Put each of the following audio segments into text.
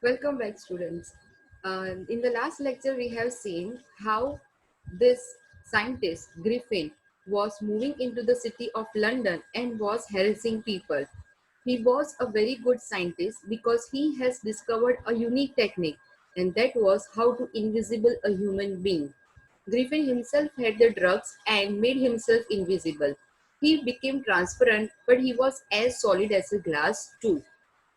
Welcome back, students. In the last lecture, we have seen how this scientist, Griffin, was moving into the city of London and was harassing people. He was a very good scientist because he has discovered a unique technique, and that was how to invisible a human being. Griffin himself had the drugs and made himself invisible. He became transparent, but he was as solid as a glass, too.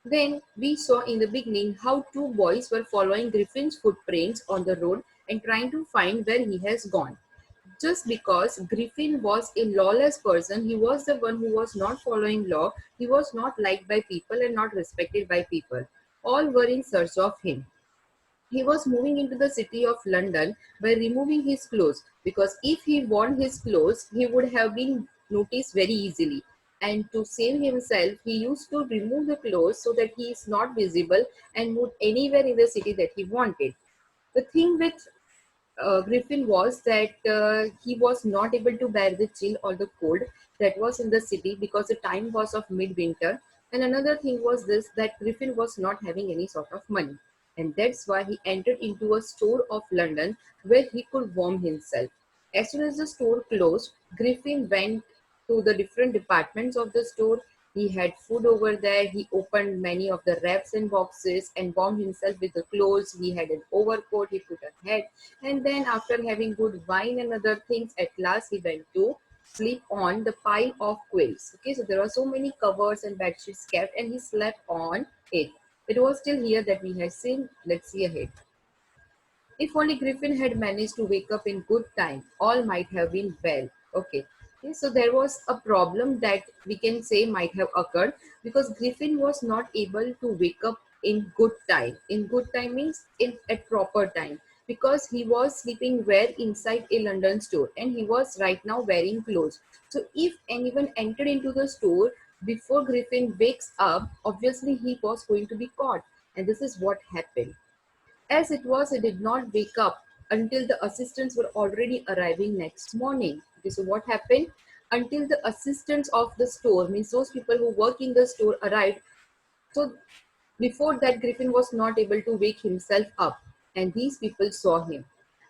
Then we saw in the beginning how two boys were following Griffin's footprints on the road and trying to find where he has gone. Just because Griffin was a lawless person, he was the one who was not following law, he was not liked by people and not respected by people. All were in search of him. He was moving into the city of London by removing his clothes because if he worn his clothes, he would have been noticed very easily. And to save himself, he used to remove the clothes so that he is not visible and move anywhere in the city that he wanted. The thing with Griffin was that he was not able to bear the chill or the cold that was in the city because the time was of midwinter. And another thing was this that Griffin was not having any sort of money. And that's why he entered into a store of London where he could warm himself. As soon as the store closed, Griffin went to the different departments of the store. He had food over there. He opened many of the wraps and boxes and warmed himself with the clothes. He had an overcoat. He put a hat, and then, after having good wine and other things, at last he went to sleep on the pile of quilts. Okay, so there were so many covers and bed sheets kept, and he slept on it. It was still here that we had seen. Let's see ahead. If only Griffin had managed to wake up in good time, all might have been well. Okay. Okay, so there was a problem that we can say might have occurred because Griffin was not able to wake up in good time. In good time means in at proper time because he was sleeping where inside a London store and he was right now wearing clothes. So if anyone entered into the store before Griffin wakes up, obviously he was going to be caught. And this is what happened. As it was, he did not wake up until the assistants were already arriving next morning. Okay, so what happened? Until the assistants of the store, means those people who work in the store, arrived. So before that, Griffin was not able to wake himself up, and these people saw him.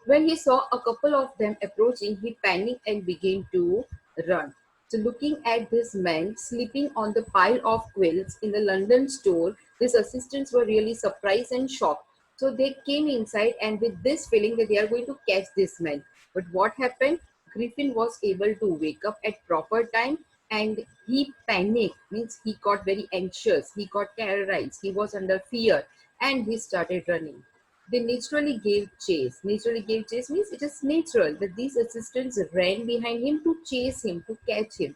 When he saw a couple of them approaching, he panicked and began to run. So, looking at this man sleeping on the pile of quilts in the London store, his assistants were really surprised and shocked. So, they came inside and with this feeling that they are going to catch this man. But what happened? Griffin was able to wake up at proper time and he panicked, means he got very anxious, he got terrorized, he was under fear, and he started running. They naturally gave chase. Naturally gave chase means it is natural that these assistants ran behind him to chase him, to catch him.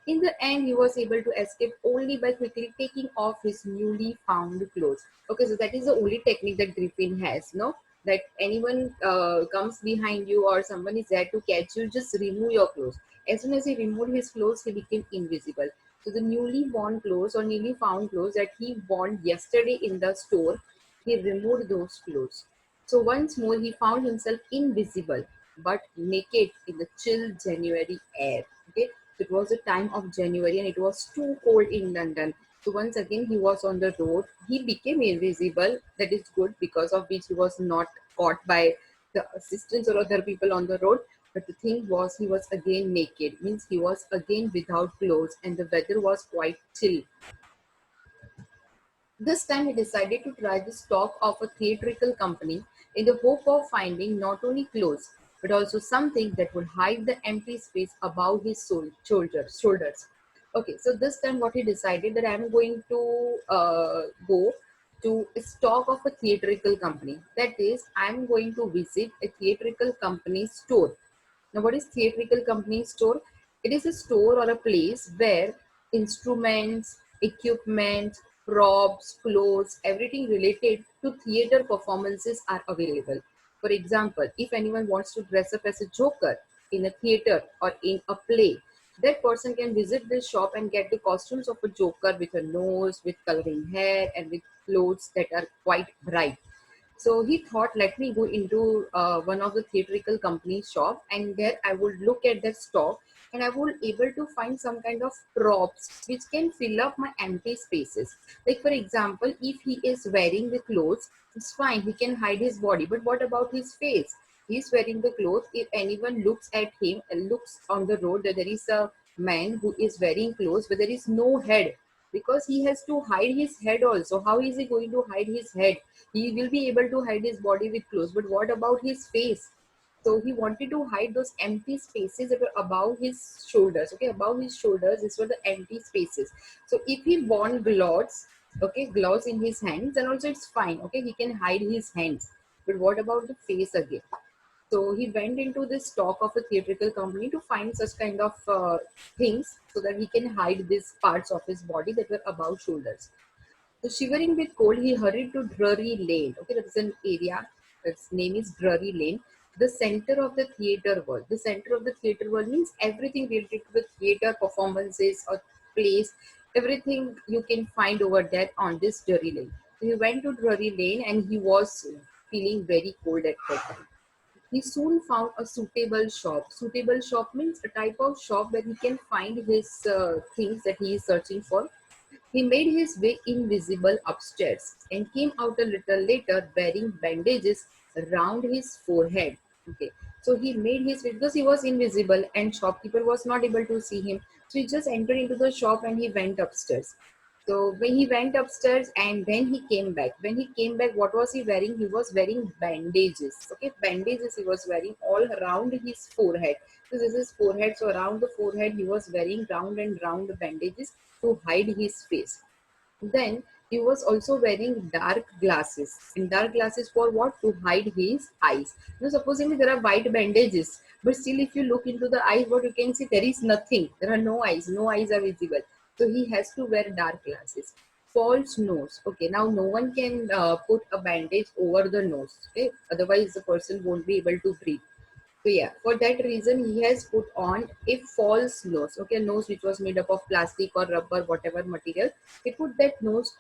In the end, he was able to escape only by quickly taking off his newly found clothes. Okay, so that is the only technique that Griffin has, no? That anyone comes behind you or someone is there to catch you, just remove your clothes. As soon as he removed his clothes, he became invisible. So the newly worn clothes or newly found clothes that he worn yesterday in the store, he removed those clothes. So once more, he found himself invisible but naked in the chill January air. Okay, so it was the time of January and it was too cold in London. So once again, he was on the road. He became invisible. That is good because of which he was not caught by the assistants or other people on the road. But the thing was, he was again naked, means he was again without clothes, and the weather was quite chill. This time he decided to try the stock of a theatrical company in the hope of finding not only clothes but also something that would hide the empty space above his shoulders. Okay, so this time what he decided that I'm going to go to a stock of a theatrical company. That is, I'm going to visit a theatrical company store. Now, what is theatrical company store? It is a store or a place where instruments, equipment, props, clothes, everything related to theater performances are available. For example, if anyone wants to dress up as a joker in a theater or in a play, that person can visit this shop and get the costumes of a joker with a nose, with coloring hair, and with clothes that are quite bright. So he thought, let me go into one of the theatrical company's shop, and there I would look at that stock, and I would able to find some kind of props which can fill up my empty spaces. Like for example, if he is wearing the clothes, it's fine, he can hide his body. But what about his face? He's wearing the clothes. If anyone looks at him and looks on the road that there is a man who is wearing clothes, but there is no head, because he has to hide his head also. How is he going to hide his head? He will be able to hide his body with clothes, but what about his face? So he wanted to hide those empty spaces that were above his shoulders. Okay, above his shoulders, these were the empty spaces. So if he worn gloves, okay, gloves in his hands, then also it's fine. Okay, he can hide his hands. But what about the face again? So he went into the stock of a theatrical company to find such kind of things so that he can hide these parts of his body that were above shoulders. So shivering with cold, he hurried to Drury Lane. Okay, that's an area. Its name is Drury Lane. The center of the theater world. The center of the theater world means everything related to the theater performances or plays. Everything you can find over there on this Drury Lane. So he went to Drury Lane and he was feeling very cold at that time. He soon found a suitable shop. Suitable shop means a type of shop where he can find his things that he is searching for. He made his way invisible upstairs and came out a little later wearing bandages round his forehead. Okay, so he made his way because he was invisible and shopkeeper was not able to see him. So he just entered into the shop and he went upstairs. So when he went upstairs and then he came back. When he came back, what was he wearing? He was wearing bandages. Okay, bandages he was wearing all around his forehead. So this is forehead. So around the forehead, he was wearing round and round bandages to hide his face. Then he was also wearing dark glasses. And dark glasses for what? To hide his eyes. Now, supposingly there are white bandages, but still, if you look into the eyes, what you can see, there is nothing. There are no eyes. No eyes are visible. So he has to wear dark glasses. False nose. Okay, now no one can put a bandage over the nose. Okay, otherwise the person won't be able to breathe. So yeah, for that reason, he has put on a false nose. Okay, a nose which was made up of plastic or rubber, whatever material. He put that nose,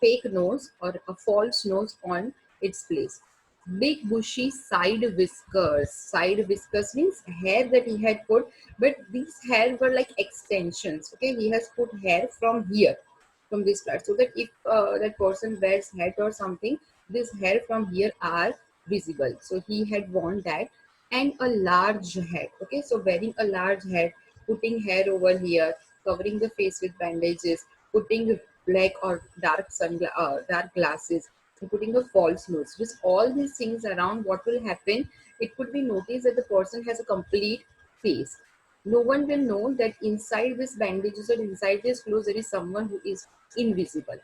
fake nose or a false nose on its place. Big bushy side whiskers. Side whiskers means hair that he had put, but these hair were like extensions. Okay, he has put hair from here, from this part, so that if that person wears hat or something, this hair from here are visible. So he had worn that, and a large hat. Okay, so wearing a large hat, putting hair over here, covering the face with bandages, putting black or dark glasses, and putting a false nose. Just all these things around, what will happen? It could be noticed that the person has a complete face. No one will know that inside this bandages or inside this clothes there is someone who is invisible.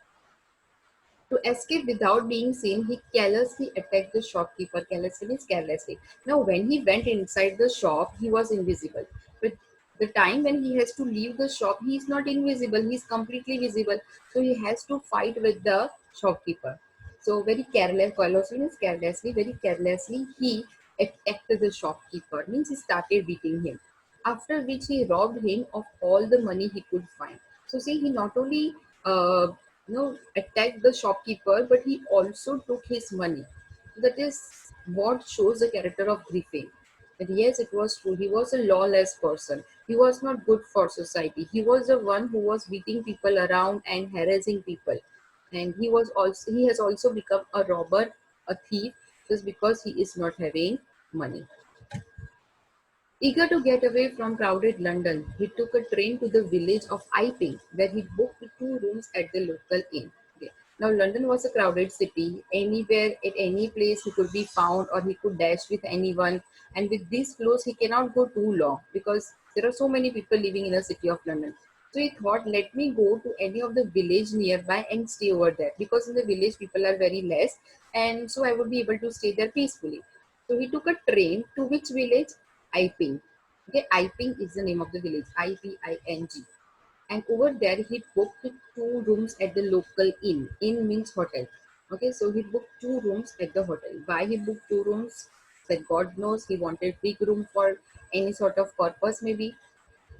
To escape without being seen, he carelessly attacked the shopkeeper. Carelessly means carelessly. Now, when he went inside the shop, he was invisible. But the time when he has to leave the shop, he is not invisible. He is completely visible. So he has to fight with the shopkeeper. So very carelessly means carelessly, very carelessly, he attacked the shopkeeper. Means he started beating him. After which he robbed him of all the money he could find. So see, he not only attacked the shopkeeper, but he also took his money. That is what shows the character of Griffin. That yes, it was true. He was a lawless person. He was not good for society. He was the one who was beating people around and harassing people. And he has also become a robber, a thief, just because he is not having money. Eager to get away from crowded London, he took a train to the village of Iping, where he booked 2 rooms at the local inn. Okay. Now, London was a crowded city. Anywhere, at any place, he could be found or he could dash with anyone. And with these clothes, he cannot go too long because there are so many people living in the city of London. So he thought, let me go to any of the village nearby and stay over there because in the village people are very less, and so I would be able to stay there peacefully. So he took a train to which village? Iping. Okay, Iping is the name of the village. Iping. And over there he booked 2 rooms at the local inn. Inn means hotel. Okay, so he booked 2 rooms at the hotel. Why he booked 2 rooms? That God knows, he wanted big room for any sort of purpose maybe.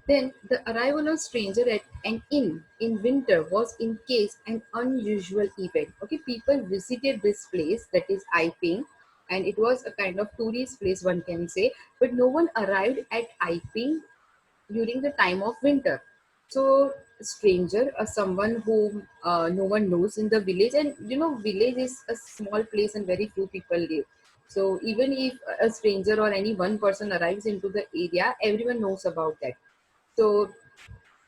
Then the arrival of stranger at an inn in winter was in case an unusual event. Okay, people visited this place, that is Iping, and it was a kind of tourist place, one can say, but no one arrived at Iping during the time of winter. So stranger, someone whom no one knows in the village, and village is a small place and very few people live. So even if a stranger or any one person arrives into the area, everyone knows about that. So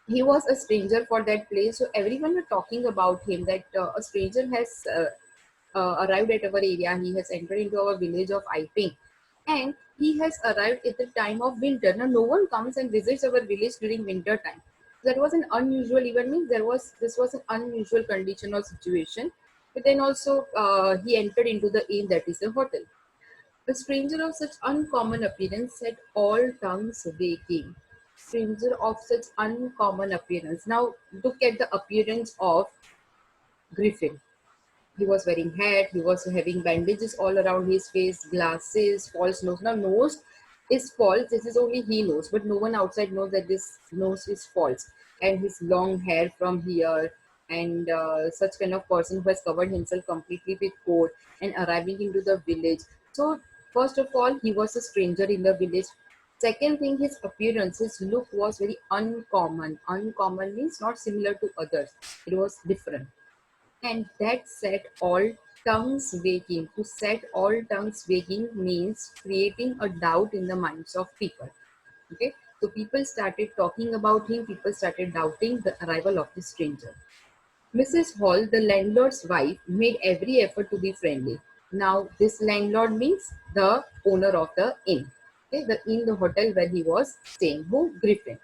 he was a stranger for that place, so everyone were talking about him, that a stranger has arrived at our area. He has entered into our village of Iping, and he has arrived at the time of winter. Now no one comes and visits our village during winter time. That was an unusual event, means this was an unusual condition or situation. But then also he entered into the inn, that is a hotel. A stranger of such uncommon appearance set all tongues wagging. Stranger of such uncommon appearance. Now look at the appearance of Griffin. He was wearing hat, he was having bandages all around his face, glasses, false nose. Now nose is false, this is only he knows, but no one outside knows that this nose is false. And his long hair from here, and such kind of person who has covered himself completely with coat and arriving into the village. So first of all, he was a stranger in the village. Second thing, his appearance, his look was very uncommon. Uncommon means not similar to others, it was different, and that set all tongues wagging. To set all tongues wagging means creating a doubt in the minds of people. Okay, so people started talking about him, people started doubting the arrival of the stranger. Mrs. Hall, the landlord's wife, made every effort to be friendly. Now, this landlord means the owner of the inn. Okay, the inn, the hotel where he was staying, who? Griffin.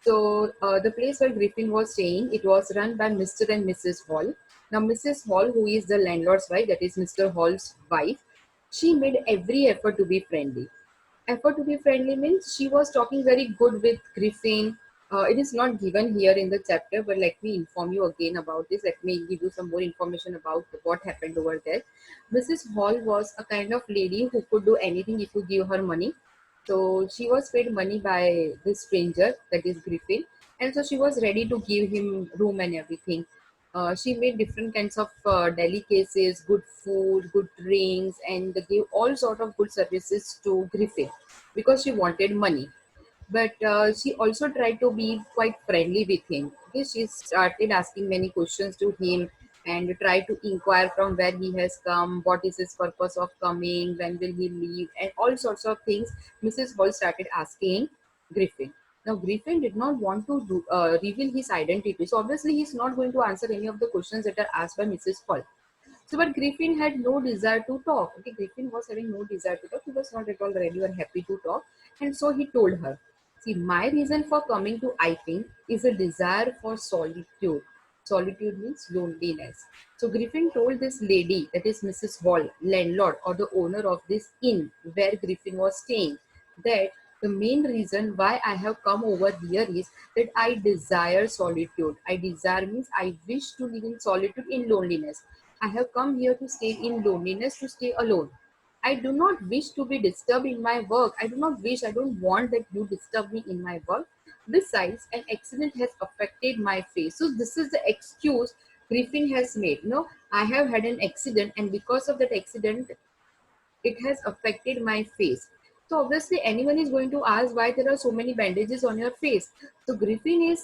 So, the place where Griffin was staying, it was run by Mr. and Mrs. Hall. Now, Mrs. Hall, who is the landlord's wife, that is Mr. Hall's wife, she made every effort to be friendly. Effort to be friendly means she was talking very good with Griffin. It is not given here in the chapter, but let me inform you again about this. Let me give you some more information about what happened over there. Mrs. Hall was a kind of lady who could do anything if you give her money. So she was paid money by this stranger, that is Griffin, and so she was ready to give him room and everything. She made different kinds of delicacies, good food, good drinks, and gave all sort of good services to Griffin because she wanted money. But she also tried to be quite friendly with him. Okay, she started asking many questions to him and tried to inquire from where he has come, what is his purpose of coming, when will he leave, and all sorts of things. Mrs. Hall started asking Griffin. Now, Griffin did not want to reveal his identity, so obviously he's not going to answer any of the questions that are asked by Mrs. Hall. So, but Griffin had no desire to talk. Okay, Griffin was having no desire to talk. He was not at all ready or happy to talk. And so he told her, see, my reason for coming to Iping is a desire for solitude. Solitude means loneliness. So Griffin told this lady, that is Mrs. Hall, landlord or the owner of this inn where Griffin was staying, that the main reason why I have come over here is that I desire solitude. I desire means I wish to live in solitude, in loneliness. I have come here to stay in loneliness, to stay alone. I do not wish to be disturbed in my work. I don't want that you disturb me in my work. Besides, an accident has affected my face. So, this is the excuse Griffin has made. No, I have had an accident, and because of that accident, it has affected my face. So obviously anyone is going to ask why there are so many bandages on your face. So Griffin is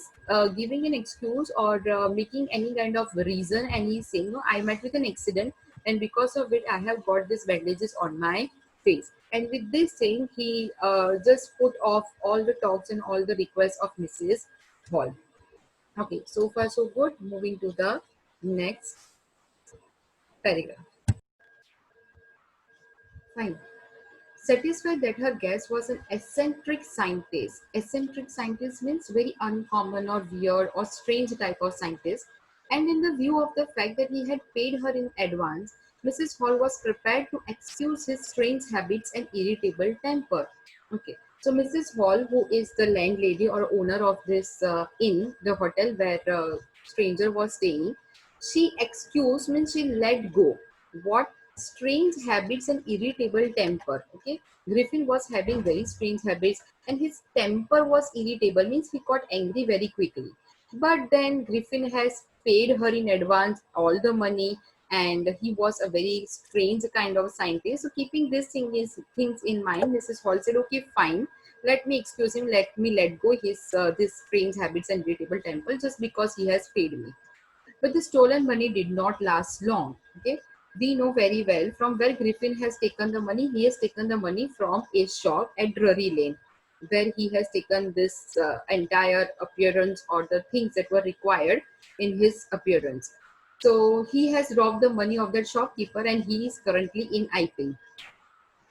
giving an excuse or making any kind of reason, and he's saying, no, I met with an accident, and because of it I have got these bandages on my face. And with this saying, he just put off all the talks and all the requests of Mrs. Hall. Okay, so far so good. Moving to the next paragraph. Fine. Satisfied that her guest was an eccentric scientist. Eccentric scientist means very uncommon or weird or strange type of scientist. And in the view of the fact that he had paid her in advance, Mrs. Hall was prepared to excuse his strange habits and irritable temper. Okay. So Mrs. Hall, who is the landlady or owner of this inn, the hotel where stranger was staying, she excused means she let go. What? strange habits and irritable temper. Okay, Griffin was having very strange habits, and his temper was irritable, means he got angry very quickly. But then Griffin has paid her in advance all the money, and he was a very strange kind of scientist. So keeping things in mind, Mrs. Hall said, "Okay, fine. Let me excuse him. Let me let go his this strange habits and irritable temper just because he has paid me." But the stolen money did not last long. Okay, we know very well from where Griffin has taken the money. He has taken the money from a shop at Drury Lane, where he has taken this entire appearance or the things that were required in his appearance. So he has robbed the money of that shopkeeper, and he is currently in Iping.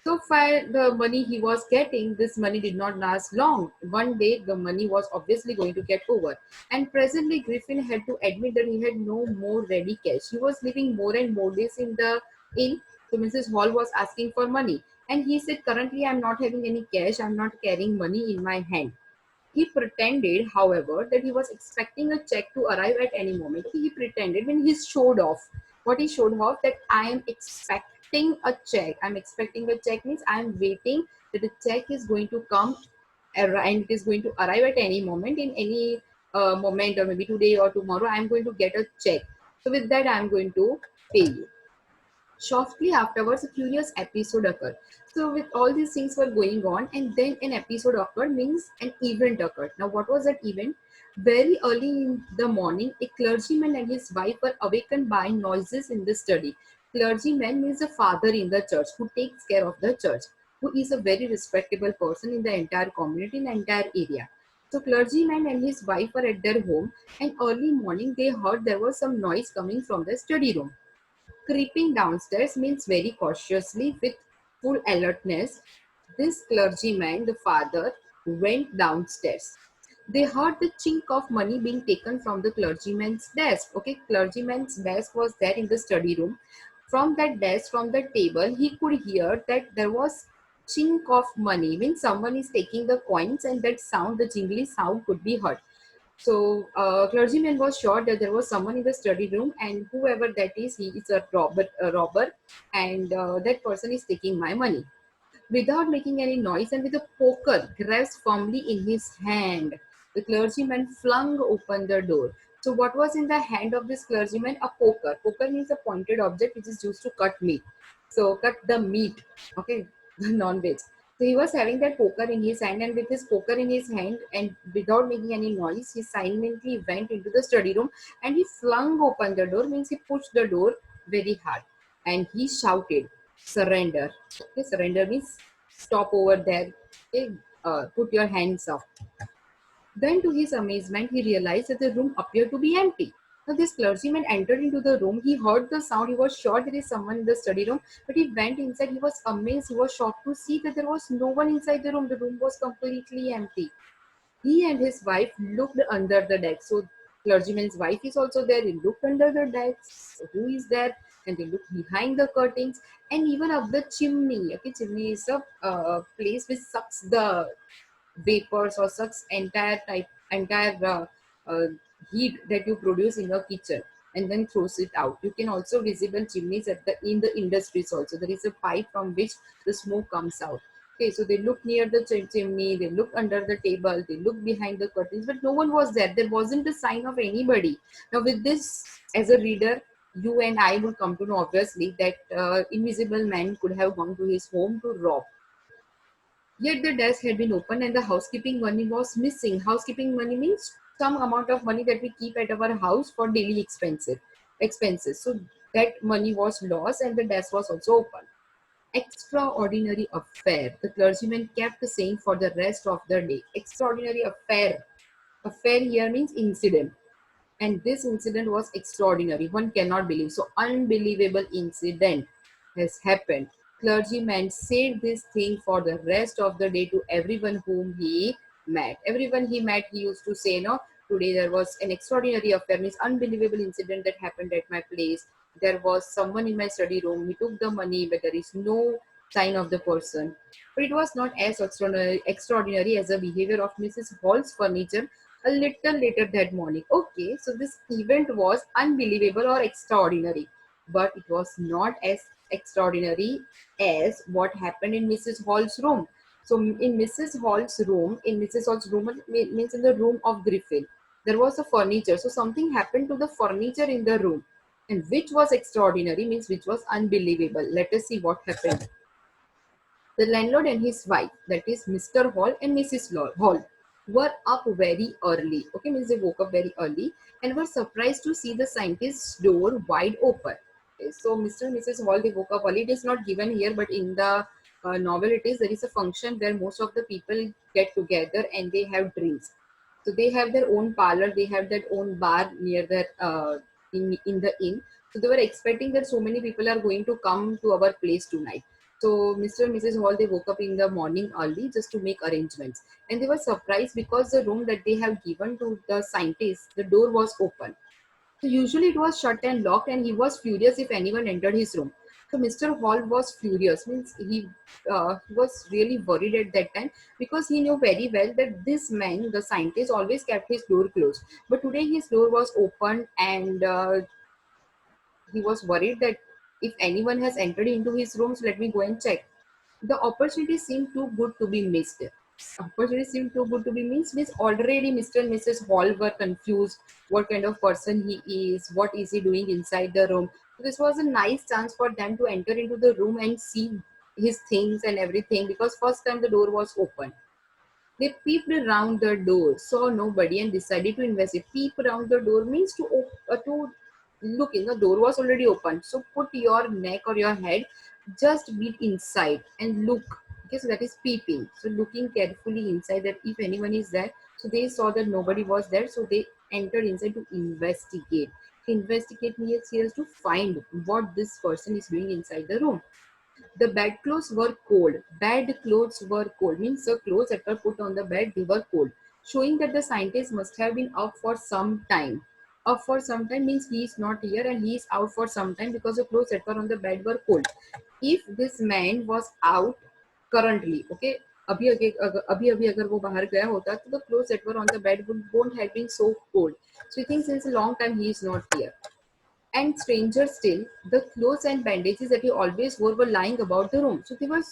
So far, the money he was getting, this money did not last long. One day, the money was obviously going to get over. And presently, Griffin had to admit that he had no more ready cash. He was living more and more days in the inn. So Mrs. Hall was asking for money. And he said, currently, I'm not having any cash. I'm not carrying money in my hand. He pretended, however, that he was expecting a check to arrive at any moment. He pretended when he showed off. What he showed off, that I am expecting a check. I'm expecting a check means I'm waiting that the check is going to come and it is going to arrive at any moment, in any moment, or maybe today or tomorrow. I'm going to get a check. So with that, I'm going to pay you. Shortly afterwards, a curious episode occurred. So, with all these things were going on, and then an episode occurred, means an event occurred. Now, what was that event? Very early in the morning, a clergyman and his wife were awakened by noises in the study. Clergyman means a father in the church who takes care of the church, who is a very respectable person in the entire community, in the entire area. So, clergyman and his wife were at their home, and early morning they heard there was some noise coming from the study room. Creeping downstairs means very cautiously with full alertness. This clergyman, the father, went downstairs. They heard the chink of money being taken from the clergyman's desk. Okay, clergyman's desk was there in the study room. From that desk, from the table, he could hear that there was chink of money. When someone is taking the coins, and that sound, the jingly sound, could be heard. So, clergyman was sure that there was someone in the study room, and whoever that is, he is a robber, and that person is taking my money. Without making any noise and with a poker grasped firmly in his hand, the clergyman flung open the door. So, what was in the hand of this clergyman? A poker. Poker means a pointed object which is used to cut meat. So, cut the meat, okay, the non veg. So, he was having that poker in his hand, and with his poker in his hand, and without making any noise, he silently went into the study room, and he flung open the door, means he pushed the door very hard, and he shouted, "Surrender." Okay, surrender means stop over there. Okay, put your hands up. Then, to his amazement, he realized that the room appeared to be empty. Now, this clergyman entered into the room. He heard the sound. He was sure there is someone in the study room, but he went inside. He was amazed. He was shocked to see that there was no one inside the room. The room was completely empty. He and his wife looked under the deck. So, clergyman's wife is also there. They looked under the decks. Who is there? And they looked behind the curtains, and even up the chimney. Okay, chimney is a place which sucks the vapors or sucks entire uh, heat that you produce in your kitchen, and then throws it out. You can also visible chimneys at the in the industries also. There is a pipe from which the smoke comes out. Okay, so they look near the chimney, they look under the table, they look behind the curtains, but no one was there. There wasn't a sign of anybody. Now, with this, as a reader, you and I will come to know obviously that invisible man could have gone to his home to rob. Yet the desk had been opened and the housekeeping money was missing. Housekeeping money means some amount of money that we keep at our house for daily expenses. So that money was lost and the desk was also open. Extraordinary affair. The clergyman kept saying for the rest of the day. Extraordinary affair. Affair here means incident, and this incident was extraordinary. One cannot believe. So, unbelievable incident has happened. Clergyman said this thing for the rest of the day to everyone whom he met. Everyone he met, he used to say, "No, today there was an extraordinary affair, means unbelievable incident that happened at my place. There was someone in my study room. He took the money, but there is no sign of the person." But it was not as extraordinary as the behavior of Mrs. Hall's furniture a little later that morning. Okay, so this event was unbelievable or extraordinary, but it was not as extraordinary as what happened in Mrs. Hall's room. So in Mrs. Hall's room means in the room of Griffin, there was a furniture. So something happened to the furniture in the room, and which was extraordinary means which was unbelievable. Let us see what happened. The landlord and his wife, that is Mr. Hall and Mrs. Hall, were up very early. Okay, means they woke up very early and were surprised to see the scientist's door wide open. Okay, so Mr. and Mrs. Hall, they woke up early. It is not given here, but in the novel, it is there is a function where most of the people get together and they have drinks. So they have their own parlor, they have their own bar near their in the inn. So they were expecting that so many people are going to come to our place tonight. So Mr. and Mrs. Hall, they woke up in the morning early just to make arrangements. And they were surprised because the room that they have given to the scientist, the door was open. So usually it was shut and locked, and he was furious if anyone entered his room. So Mr. Hall was furious, means he was really worried at that time because he knew very well that this man, the scientist, always kept his door closed. But today his door was open, and he was worried that if anyone has entered into his room, so let me go and check. The opportunity seemed too good to be missed. Opportunity seemed too good to be missed means already Mr. and Mrs. Hall were confused what kind of person he is, what is he doing inside the room. So this was a nice chance for them to enter into the room and see his things and everything because first time the door was open. They peeped around the door, saw nobody, and decided to investigate. Peep around the door means to look in. The door was already open, so put your neck or your head just be inside and look. Okay, so that is peeping. So looking carefully inside that if anyone is there. So they saw that nobody was there, so they entered inside to investigate. Investigate means here to find what this person is doing inside the room. The bedclothes were cold. Bed clothes were cold. Means the clothes that were put on the bed, they were cold. Showing that the scientist must have been up for some time. Up for some time means he is not here and he is out for some time because the clothes that were on the bed were cold. If this man was out currently, okay, अभी अगर वो बाहर गया होता तो the clothes that were on the bed won't have been so cold. So he thinks since a long time he is not here. And stranger still, the clothes and bandages that he always wore were lying about the room. So they were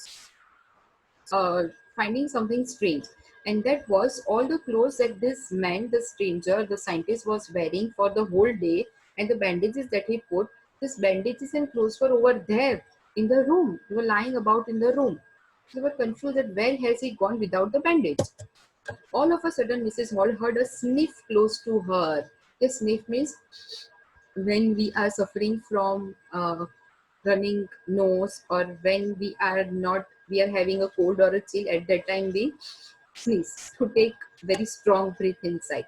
uh, finding something strange. And that was all the clothes that this man, the stranger, the scientist was wearing for the whole day, and the bandages that he put, these bandages and clothes were over there in the room. They were lying about in the room. They were confused that where has he gone without the bandage. All of a sudden, Mrs. Hall heard a sniff close to her. A sniff means when we are suffering from running nose or when we are having a cold or a chill, at that time we sneeze to take very strong breath inside.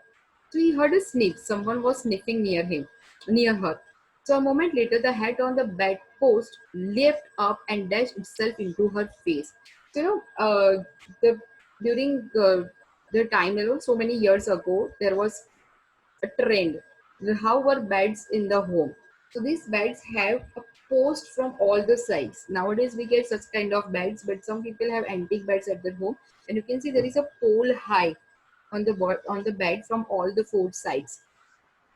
So he heard a sniff. Someone was sniffing near her. So a moment later, the hat on the bedpost leapt up and dashed itself into her face. So the during the time, so many years ago, there was a trend. How were beds in the home? So these beds have a post from all the sides. Nowadays we get such kind of beds, but some people have antique beds at their home, and you can see there is a pole high on on the bed from all the four sides,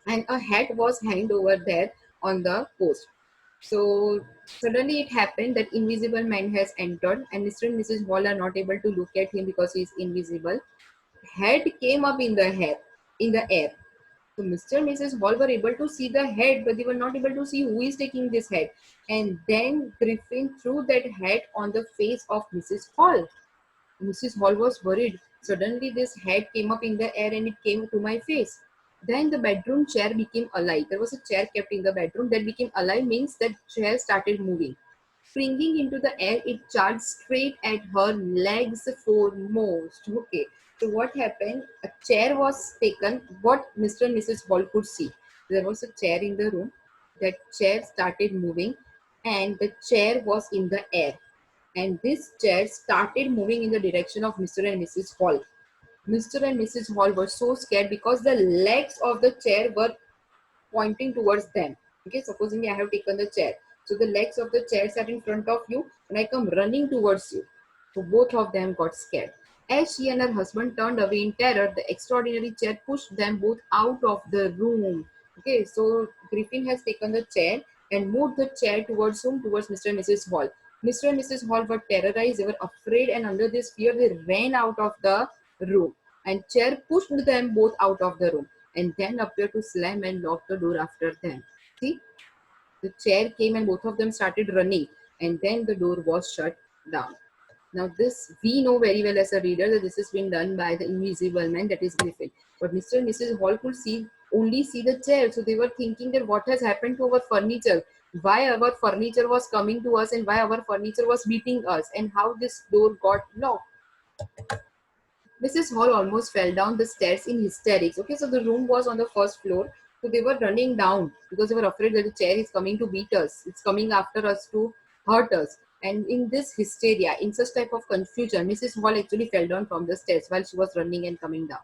and a hat was hanged over there on the post. So suddenly it happened that invisible man has entered, and Mr. and Mrs. Hall are not able to look at him because he is invisible. Head came up in the air. So Mr. and Mrs. Hall were able to see the head, but they were not able to see who is taking this head. And then Griffin threw that head on the face of Mrs. Hall. Mrs. Hall was worried. Suddenly, this head came up in the air and it came to my face. Then the bedroom chair became alive. There was a chair kept in the bedroom that became alive, means that chair started moving. Springing into the air, it charged straight at her legs foremost. Okay. So what happened? A chair was taken. What Mr. and Mrs. Hall could see. There was a chair in the room. That chair started moving, and the chair was in the air. And this chair started moving in the direction of Mr. and Mrs. Hall. Mr. and Mrs. Hall were so scared because the legs of the chair were pointing towards them. Okay, supposing I have taken the chair. So the legs of the chair are in front of you and I come running towards you. So both of them got scared. As she and her husband turned away in terror, the extraordinary chair pushed them both out of the room. Okay, so Griffin has taken the chair and moved the chair towards whom? Towards Mr. and Mrs. Hall. Mr. and Mrs. Hall were terrorized, they were afraid, and under this fear, they ran out of the room. And chair pushed them both out of the room and then appeared to slam and lock the door after them. See, the chair came and both of them started running, and then the door was shut down. Now, this we know very well as a reader that this has been done by the invisible man, that is Griffin. But Mr. and Mrs. Hall could only see the chair, so they were thinking that what has happened to our furniture, why our furniture was coming to us, and why our furniture was beating us, and how this door got locked. Mrs. Hall almost fell down the stairs in hysterics. Okay, so the room was on the first floor. So they were running down because they were afraid that the chair is coming to beat us. It's coming after us to hurt us. And in this hysteria, in such type of confusion, Mrs. Hall actually fell down from the stairs while she was running and coming down.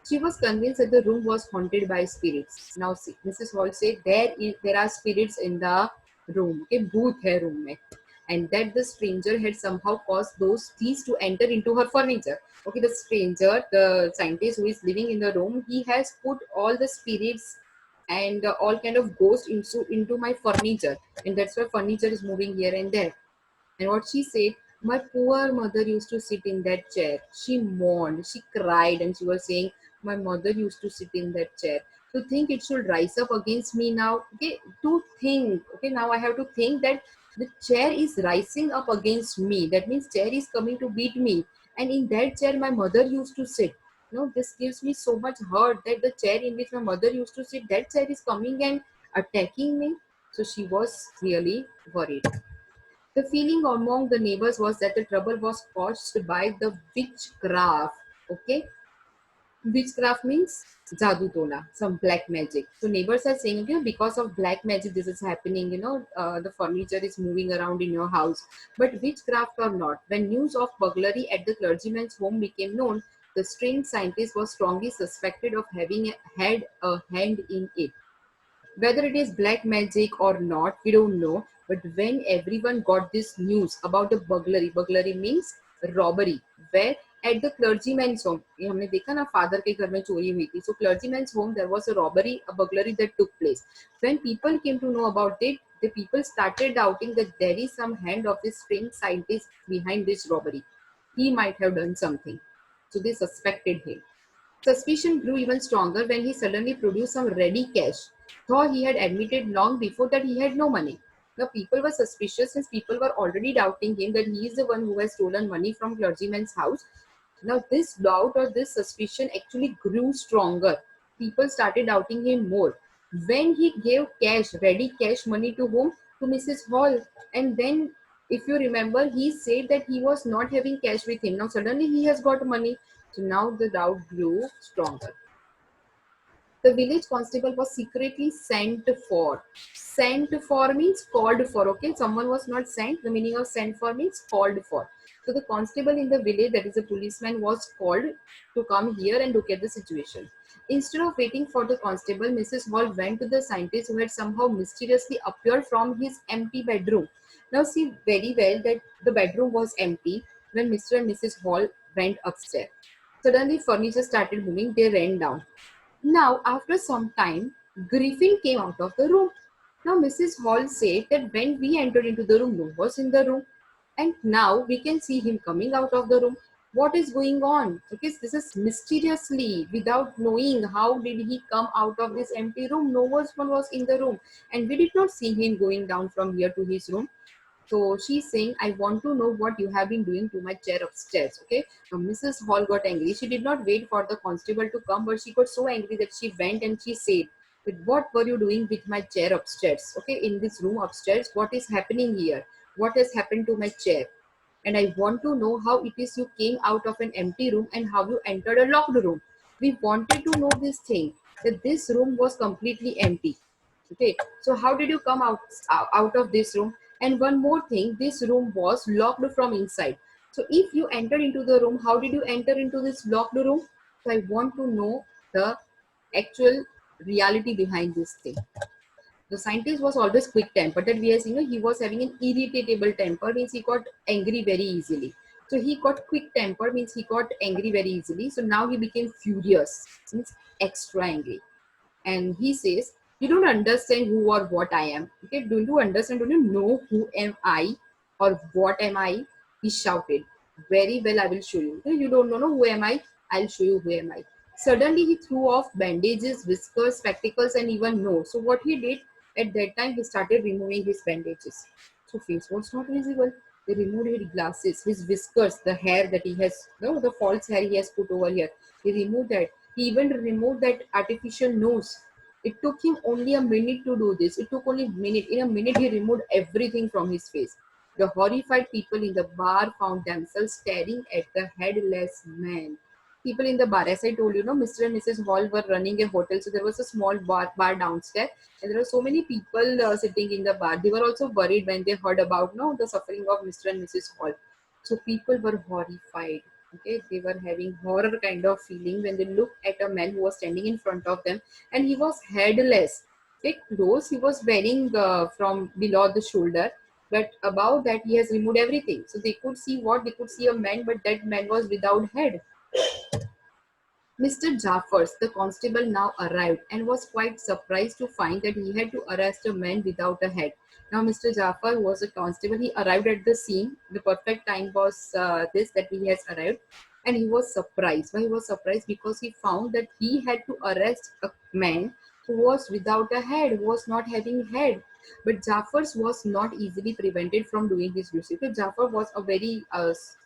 She was convinced that the room was haunted by spirits. Now, see, Mrs. Hall said there are spirits in the room. Okay, booth hai room mein. And that the stranger had somehow caused those thieves to enter into her furniture. Okay, the stranger, the scientist who is living in the room, he has put all the spirits and all kind of ghosts into my furniture, and that's why furniture is moving here and there. And what she said, my poor mother used to sit in that chair. She mourned, she cried, and she was saying, my mother used to sit in that chair. To think it should rise up against me now. Okay, to think. Okay, now I have to think that the chair is rising up against me. That means chair is coming to beat me. And in that chair, my mother used to sit. This gives me so much hurt that the chair in which my mother used to sit, that chair is coming and attacking me. So she was really worried. The feeling among the neighbors was that the trouble was caused by the witchcraft. Okay, witchcraft means jadoo tona, some black magic. So neighbors are saying, okay, because of black magic, this is happening. The furniture is moving around in your house. But witchcraft or not, when news of burglary at the clergyman's home became known, the strange scientist was strongly suspected of having had a hand in it. Whether it is black magic or not, we don't know. But when everyone got this news about the burglary means robbery, where at the clergyman's home, ये हमने देखा ना father के घर में चोरी हुई थी. So clergyman's home there was a robbery, a burglary that took place. When people came to know about it, the people started doubting that there is some hand of this strange scientist behind this robbery. He might have done something. So they suspected him. Suspicion grew even stronger when he suddenly produced some ready cash, though he had admitted long before that he had no money. Now people were suspicious since people were already doubting him that he is the one who has stolen money from clergyman's house. Now this doubt or this suspicion actually grew stronger. People started doubting him more. When he gave cash, ready cash money to whom? To Mrs. Hall. And then if you remember, he said that he was not having cash with him. Now suddenly he has got money. So now the doubt grew stronger. The village constable was secretly sent for. Sent for means called for. Okay, someone was not sent. The meaning of sent for means called for. So the constable in the village, that is a policeman, was called to come here and look at the situation. Instead of waiting for the constable, Mrs. Hall went to the scientist who had somehow mysteriously appeared from his empty bedroom. Now see very well that the bedroom was empty when Mr. and Mrs. Hall went upstairs. Suddenly furniture started moving, they ran down. Now, after some time, Griffin came out of the room. Now, Mrs. Hall said that when we entered into the room, no one was in the room. And now we can see him coming out of the room. What is going on? Because this is mysteriously, without knowing how did he come out of this empty room. No one was in the room. And we did not see him going down from here to his room. So she's saying, I want to know what you have been doing to my chair upstairs. Okay. Now, Mrs. Hall got angry. She did not wait for the constable to come, but she got so angry that she went and she said, but what were you doing with my chair upstairs? Okay, in this room upstairs, what is happening here? What has happened to my chair? And I want to know how it is you came out of an empty room and how you entered a locked room. We wanted to know this thing, that this room was completely empty. Okay, so how did you come out of this room? And one more thing, this room was locked from inside. So if you entered into the room, how did you enter into this locked room? So I want to know the actual reality behind this thing. The scientist was always quick tempered. That we have seen, he was having an irritable temper, means he got angry very easily. So he got quick temper, means he got angry very easily. So now he became furious, means extra angry. And he says, You don't understand who or what I am. Okay, don't you understand? Don't you know who am I or what am I? He shouted. Very well, I will show you. Okay, you don't know who am I? I'll show you who am I. Suddenly, he threw off bandages, whiskers, spectacles, and even nose. So, what he did at that time, he started removing his bandages. So, face was not visible. They removed his glasses, his whiskers, the hair that he has, no, the false hair he has put over here. He removed that. He even removed that artificial nose. It took him only a minute to do this. It took only a minute. In a minute, he removed everything from his face. The horrified people in the bar found themselves staring at the headless man. People in the bar, as I told you, Mr. and Mrs. Hall were running a hotel, so there was a small bar downstairs, and there were so many people sitting in the bar. They were also worried when they heard about the suffering of Mr. and Mrs. Hall. So people were horrified. Okay, they were having horror kind of feeling when they looked at a man who was standing in front of them, and he was headless. Okay, clothes he was wearing from below the shoulder, but above that he has removed everything. So they could see what they could see a man, but that man was without head. Mr. Jaffers, the constable, now arrived and was quite surprised to find that he had to arrest a man without a head. Now, Mr. Jaffar was a constable. He arrived at the scene. The perfect time was this that he has arrived, and he was surprised. Why he was surprised? Because he found that he had to arrest a man who was without a head, who was not having head. But Jaffars was not easily prevented from doing his duty. So Jaffar was a very,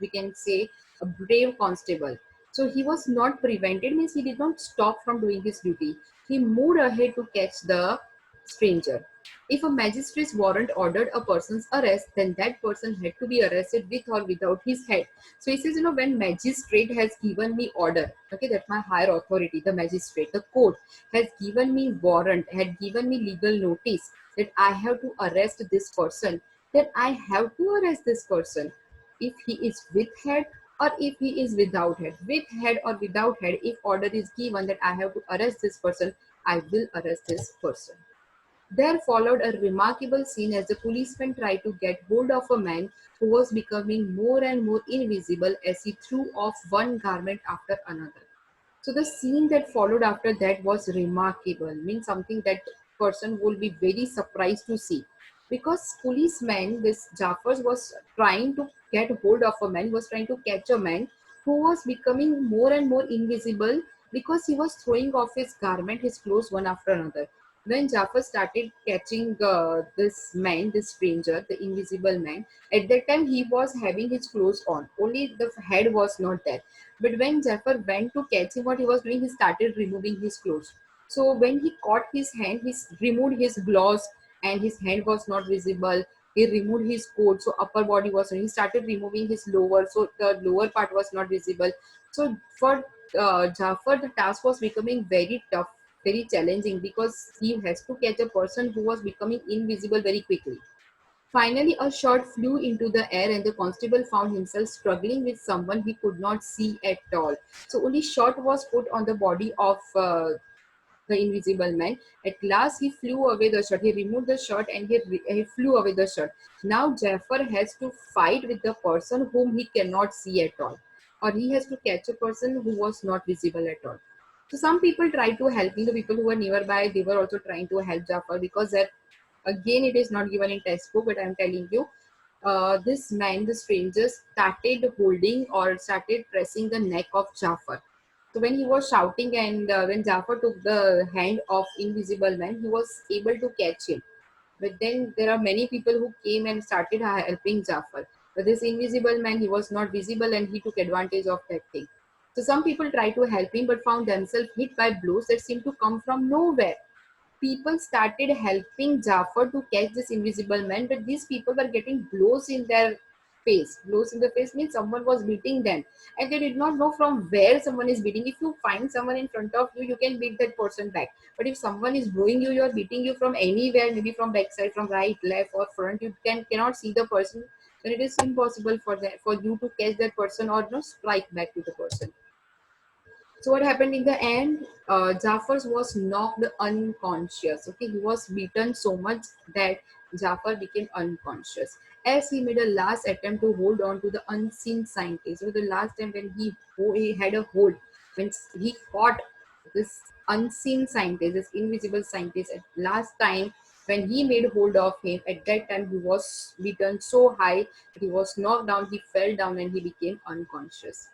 we can say, a brave constable. So he was not prevented, means he did not stop from doing his duty. He moved ahead to catch the stranger. If a magistrate's warrant ordered a person's arrest, then that person had to be arrested with or without his head. So he says, when magistrate has given me order, okay, that's my higher authority, the magistrate, the court has given me warrant, had given me legal notice that I have to arrest this person, then I have to arrest this person. If he is with head or if he is without head. With head or without head, if order is given that I have to arrest this person, I will arrest this person. There followed a remarkable scene as the policeman tried to get hold of a man who was becoming more and more invisible as he threw off one garment after another. So the scene that followed after that was remarkable, means something that person will be very surprised to see. Because policeman, this Jaffers was trying to get hold of a man, was trying to catch a man who was becoming more and more invisible because he was throwing off his garment, his clothes one after another. When Jafar started catching this man, this stranger, the invisible man, at that time he was having his clothes on. Only the head was not there. But when Jafar went to catch him, what he was doing, he started removing his clothes. So when he caught his hand, he removed his gloves and his hand was not visible. He removed his coat, so upper body was. He started removing his lower, so the lower part was not visible. So for Jafar, the task was becoming very tough, very challenging because he has to catch a person who was becoming invisible very quickly. Finally, a shot flew into the air, and the constable found himself struggling with someone he could not see at all. So, only shot was put on the body of the invisible man. At last, he flew away the shot. He removed the shot and he flew away the shot. Now, Jafar has to fight with the person whom he cannot see at all, or he has to catch a person who was not visible at all. So, some people tried to help him. The people who were nearby, they were also trying to help Jafar because that again it is not given in textbook, but I'm telling you, this man, the stranger, started holding or started pressing the neck of Jafar. So when he was shouting and when Jafar took the hand of invisible man, he was able to catch him. But then there are many people who came and started helping Jafar. But this invisible man, he was not visible and he took advantage of that thing. So some people tried to help him but found themselves hit by blows that seemed to come from nowhere. People started helping Jafar to catch this invisible man, but these people were getting blows in their face. Blows in the face means someone was beating them, and they did not know from where someone is beating. If you find someone in front of you, you can beat that person back. But if someone is blowing you, you are beating you from anywhere, maybe from backside, from right, left, or front. You cannot see the person, then it is impossible for you to catch that person or strike back to the person. So what happened in the end? Jafar was knocked unconscious. Okay, he was beaten so much that Jafar became unconscious. As he made a last attempt to hold on to the unseen scientist, so the last time when he had a hold, when he caught this unseen scientist, this invisible scientist, at last time when he made hold of him, at that time he was beaten so high that he was knocked down, he fell down and he became unconscious.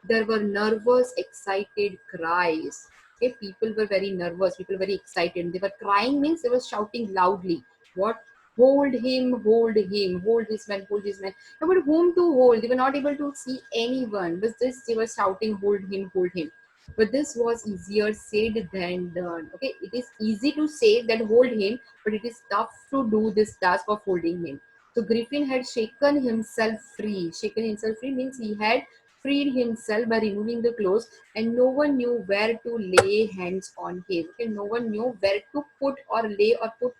There were nervous, excited cries. Okay, people were very nervous, people were very excited. They were crying means they were shouting loudly. What? Hold him, hold this man, hold this man. No, but whom to hold? They were not able to see anyone. But this they were shouting, hold him, hold him. But this was easier said than done. Okay, it is easy to say that hold him, but it is tough to do this task of holding him. So Griffin had shaken himself free. Shaken himself free means he had freed himself by removing the clothes, and no one knew where to lay hands on him. Okay, no one knew where to put or lay or put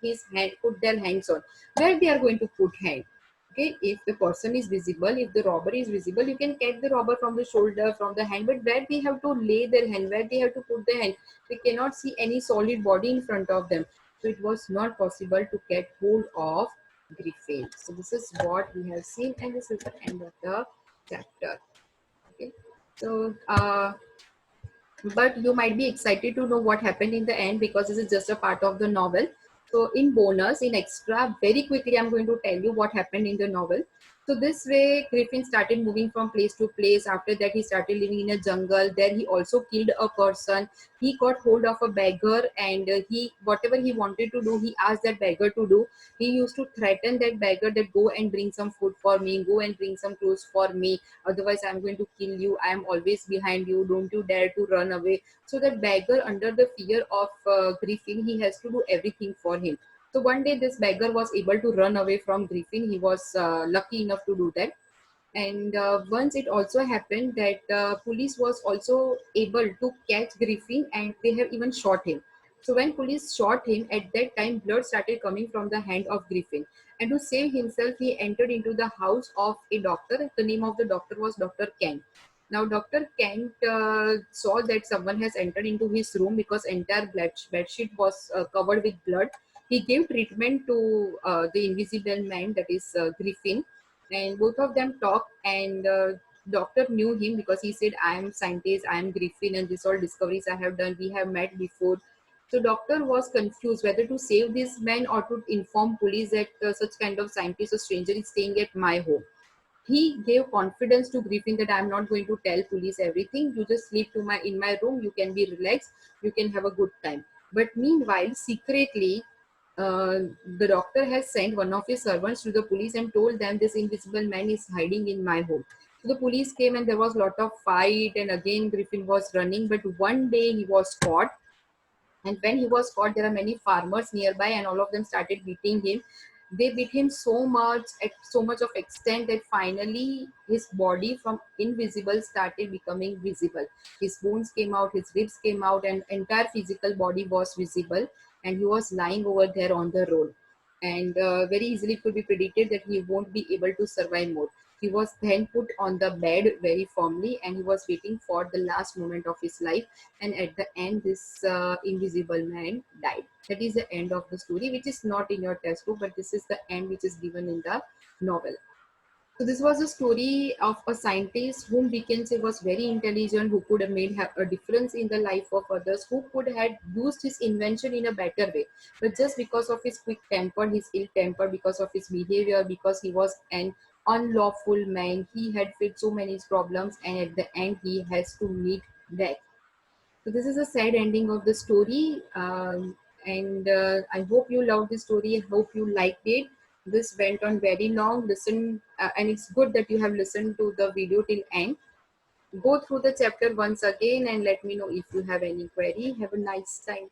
their hands on. Where they are going to put hand. Okay, if the person is visible, if the robber is visible, you can catch the robber from the shoulder, from the hand, but where they have to lay their hand, where they have to put their hand, they cannot see any solid body in front of them. So it was not possible to get hold of Griffin. So this is what we have seen, and this is the end of the chapter. Okay, so but you might be excited to know what happened in the end, because this is just a part of the novel. So in bonus, in extra, very quickly I'm going to tell you what happened in the novel. So this way Griffin started moving from place to place. After that he started living in a jungle. There he also killed a person. He got hold of a beggar, and he whatever he wanted to do, he asked that beggar to do. He used to threaten that beggar that go and bring some food for me, go and bring some clothes for me, otherwise I'm going to kill you, I am always behind you, don't you dare to run away. So that beggar, under the fear of Griffin, he has to do everything for him. So one day this beggar was able to run away from Griffin. He was lucky enough to do that. And once it also happened that police was also able to catch Griffin, and they have even shot him. So when police shot him, at that time blood started coming from the hand of Griffin, and to save himself he entered into the house of a doctor. The name of the doctor was Dr. Kent. Now Dr. Kent saw that someone has entered into his room, because entire bed sheet was covered with blood. He gave treatment to the invisible man, that is Griffin, and both of them talked. And doctor knew him, because he said, I am scientist, I am Griffin, and this all discoveries I have done, we have met before. So doctor was confused whether to save this man or to inform police that such kind of scientist or stranger is staying at my home. He gave confidence to Griffin that I'm not going to tell police everything. You just sleep to my in my room. You can be relaxed. You can have a good time. But meanwhile, secretly, the doctor has sent one of his servants to the police and told them this invisible man is hiding in my home. So the police came, and there was a lot of fight, and again Griffin was running. But one day he was caught, and when he was caught, there are many farmers nearby, and all of them started beating him. They beat him so much, at so much of extent, that finally his body from invisible started becoming visible. His bones came out, his ribs came out, and entire physical body was visible. And he was lying over there on the road. And very easily it could be predicted that he won't be able to survive more. He was then put on the bed very firmly, and he was waiting for the last moment of his life. And at the end, this invisible man died. That is the end of the story, which is not in your textbook, but this is the end which is given in the novel. So this was a story of a scientist whom we can say was very intelligent, who could have made a difference in the life of others, who could have used his invention in a better way. But just because of his quick temper, his ill temper, because of his behavior, because he was an unlawful man, he had faced so many problems, and at the end he has to meet death. So this is a sad ending of the story, and I hope you loved the story. I hope you liked it. This went on very long. Listen, and it's good that you have listened to the video till end. Go through the chapter once again and let me know if you have any query. Have a nice time.